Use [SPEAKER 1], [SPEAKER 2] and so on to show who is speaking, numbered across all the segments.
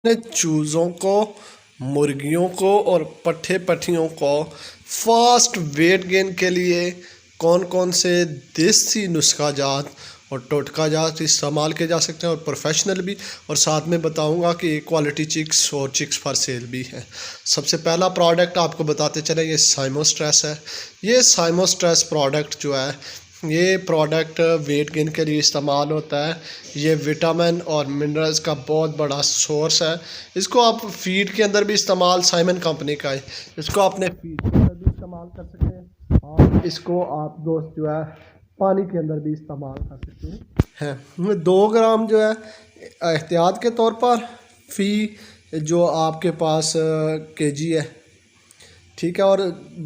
[SPEAKER 1] ने चूज़ों को, मुर्गियों को और पट्ठे पट्टियों को फास्ट वेट गेन के लिए कौन कौन से देसी नुस्खा जात और टोटका जात इस्तेमाल किए जा सकते हैं और प्रोफेशनल भी, और साथ में बताऊंगा कि क्वालिटी चिक्स और चिक्स फॉर सेल भी हैं। सबसे पहला प्रोडक्ट आपको बताते चले, ये साइमोस्ट्रेस है। ये साइमोस्ट्रेस प्रोडक्ट जो है, ये प्रोडक्ट वेट गेन के लिए इस्तेमाल होता है। ये विटामिन और मिनरल्स का बहुत बड़ा सोर्स है। इसको आप फीड के अंदर भी इस्तेमाल, साइमन कंपनी का है, इसको अपने फीड के अंदर भी इस्तेमाल कर सकते हैं और इसको आप दोस्त जो है पानी के अंदर भी इस्तेमाल कर सकते हैं। 2 ग्राम जो है एहतियात के तौर पर फ़ी जो आपके पास केजी है, ठीक है, और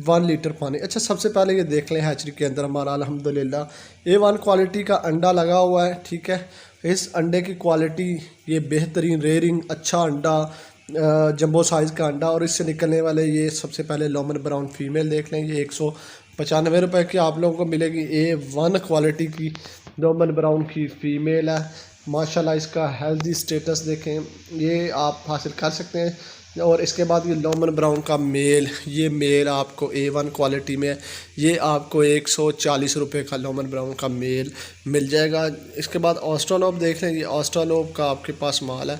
[SPEAKER 1] 1 लीटर पानी। अच्छा, सबसे पहले ये देख लें हैचरी के अंदर हमारा अल्हम्दुलिल्लाह A1 क्वालिटी का अंडा लगा हुआ है। ठीक है, इस अंडे की क्वालिटी ये बेहतरीन रेयरिंग अच्छा अंडा, जंबो साइज़ का अंडा, और इससे निकलने वाले ये सबसे पहले लोमन ब्राउन फीमेल देख लें। ये 195 रुपये की आप लोगों को मिलेगी। A1 क्वालिटी की लोमन ब्राउन की फ़ीमेल है। माशाल्लाह इसका हेल्दी स्टेटस देखें, ये आप हासिल कर सकते हैं। और इसके बाद ये लोमन ब्राउन का मेल, ये मेल आपको A1 क्वालिटी में, ये आपको 140 रुपये का लोमन ब्राउन का मेल मिल जाएगा। इसके बाद ऑस्ट्रालोप देख लें, ये ऑस्ट्रालोप का आपके पास माल है,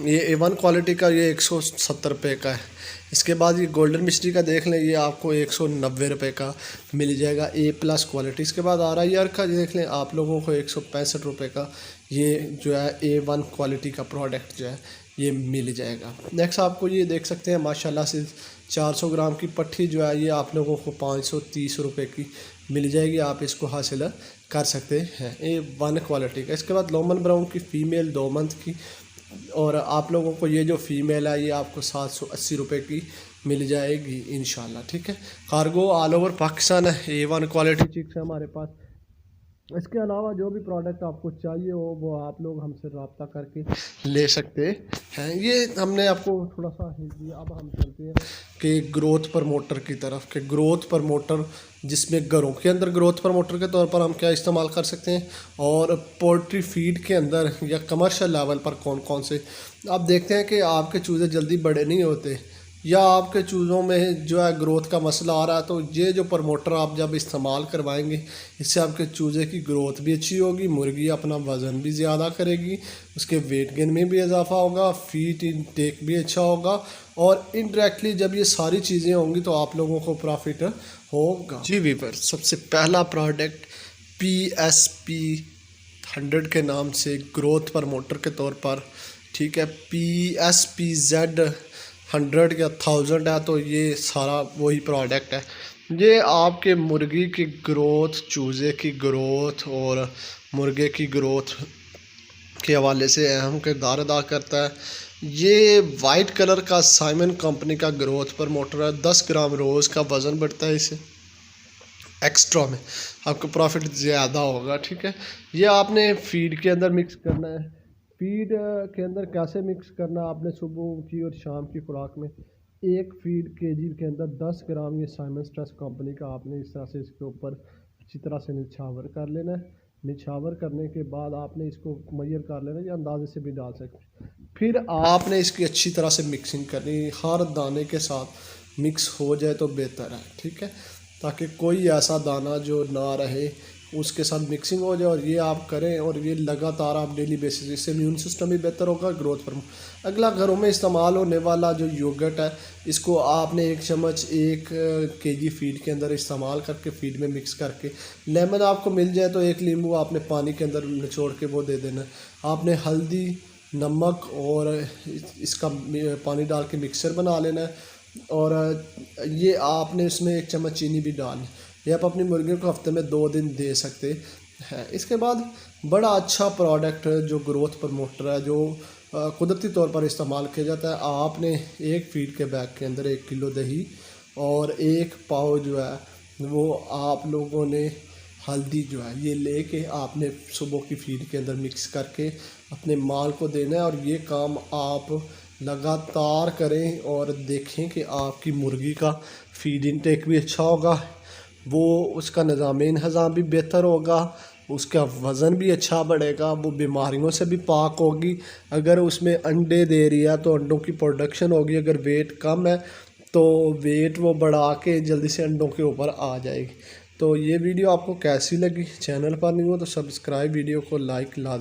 [SPEAKER 1] ये A1 क्वालिटी का, ये 170 रुपये का है। इसके बाद ये गोल्डन मिस्ट्री का देख लें, ये आपको 190 रुपये का मिल जाएगा A+ क्वालिटी। इसके बाद RIR का देख लें, आप लोगों को 165 रुपये का ये जो है A1 क्वालिटी का प्रोडक्ट जो है ये मिल जाएगा। नेक्स्ट आपको ये देख सकते हैं माशाल्लाह से 400 ग्राम की पट्टी जो है ये आप लोगों को 530 रुपये की मिल जाएगी। आप इसको हासिल कर सकते हैं A1 क्वालिटी का। इसके बाद लोमन ब्राउन की फ़ीमेल 2 मंथ की, और आप लोगों को ये जो फ़ीमेल है ये आपको 780 रुपये की मिल जाएगी इंशाल्लाह। ठीक है, कार्गो ऑल ओवर पाकिस्तान है। A1 क्वालिटी चिक्स है हमारे पास। इसके अलावा जो भी प्रोडक्ट आपको चाहिए हो वो आप लोग हमसे रब्ता करके ले सकते हैं। ये हमने आपको थोड़ा सा हिंट दिया। अब हम चलते हैं कि ग्रोथ प्रमोटर की तरफ, कि ग्रोथ प्रमोटर जिसमें घरों के अंदर ग्रोथ प्रमोटर के तौर पर हम क्या इस्तेमाल कर सकते हैं, और पोल्ट्री फीड के अंदर या कमर्शियल लेवल पर कौन कौन से। आप देखते हैं कि आपके चूज़े जल्दी बड़े नहीं होते या आपके चूज़ों में जो है ग्रोथ का मसला आ रहा है, तो ये जो प्रमोटर आप जब इस्तेमाल करवाएंगे इससे आपके चूज़े की ग्रोथ भी अच्छी होगी, मुर्गी अपना वज़न भी ज़्यादा करेगी, उसके वेट गेन में भी इजाफा होगा, फीड इनटेक भी अच्छा होगा, और इनडायरेक्टली जब ये सारी चीज़ें होंगी तो आप लोगों को प्रॉफिट होगा। जी वीवर, सबसे पहला प्रोडक्ट PSP 100 के नाम से ग्रोथ प्रमोटर के तौर पर, ठीक है, PSPZ 100 या 1000 है, तो ये सारा वही प्रोडक्ट है। ये आपके मुर्गी की ग्रोथ, चूज़े की ग्रोथ और मुर्गे की ग्रोथ के हवाले से अहम किरदार अदा करता है। ये वाइट कलर का साइमन कंपनी का ग्रोथ प्रमोटर है। 10 ग्राम रोज़ का वज़न बढ़ता है इससे, एक्स्ट्रा में आपको प्रॉफिट ज़्यादा होगा। ठीक है, ये आपने फीड के अंदर मिक्स करना है। फीड के अंदर कैसे मिक्स करना, आपने सुबह की और शाम की खुराक में एक फीड केजी के अंदर 10 ग्राम ये साइमोस्ट्रेस कंपनी का आपने इस तरह से इसके ऊपर अच्छी तरह से निछावर कर लेना है। निछावर करने के बाद आपने इसको मैयर कर लेना या अंदाजे से भी डाल सकते हैं। फिर आपने इसकी अच्छी तरह से मिक्सिंग करनी, हर दाने के साथ मिक्स हो जाए तो बेहतर है। ठीक है, ताकि कोई ऐसा दाना जो ना रहे उसके साथ मिक्सिंग हो जाए, और ये आप करें और ये लगातार आप डेली बेसिस, इससे इम्यून सिस्टम भी बेहतर होगा, ग्रोथ पर। अगला घरों में इस्तेमाल होने वाला जो योगर्ट है, इसको आपने 1 चम्मच 1 केजी फीड के अंदर इस्तेमाल करके फीड में मिक्स करके, लेमन आपको मिल जाए तो 1 नींबू आपने पानी के अंदर निचोड़ के वो दे देना। आपने हल्दी, नमक और इसका पानी डाल के मिक्सर बना लेना है, और ये आपने इसमें 1 चम्मच चीनी भी डालनी। ये आप अपनी मुर्गियों को हफ्ते में 2 दिन दे सकते हैं। इसके बाद बड़ा अच्छा प्रोडक्ट जो ग्रोथ प्रमोटर है, जो कुदरती तौर पर इस्तेमाल किया जाता है। आपने एक फीड के बैग के अंदर 1 किलो दही और 1 पाव जो है वो आप लोगों ने हल्दी जो है ये लेके आपने सुबह की फीड के अंदर मिक्स करके अपने माल को देना है, और ये काम आप लगातार करें और देखें कि आपकी मुर्गी का फीड इनटेक भी अच्छा होगा, वो उसका निज़ाम हज़ाम भी बेहतर होगा, उसका वज़न भी अच्छा बढ़ेगा, वो बीमारियों से भी पाक होगी। अगर उसमें अंडे दे रही है तो अंडों की प्रोडक्शन होगी। अगर वेट कम है तो वेट वो बढ़ा के जल्दी से अंडों के ऊपर आ जाएगी। तो ये वीडियो आपको कैसी लगी? चैनल पर नहीं हो तो सब्सक्राइब, वीडियो को लाइक ला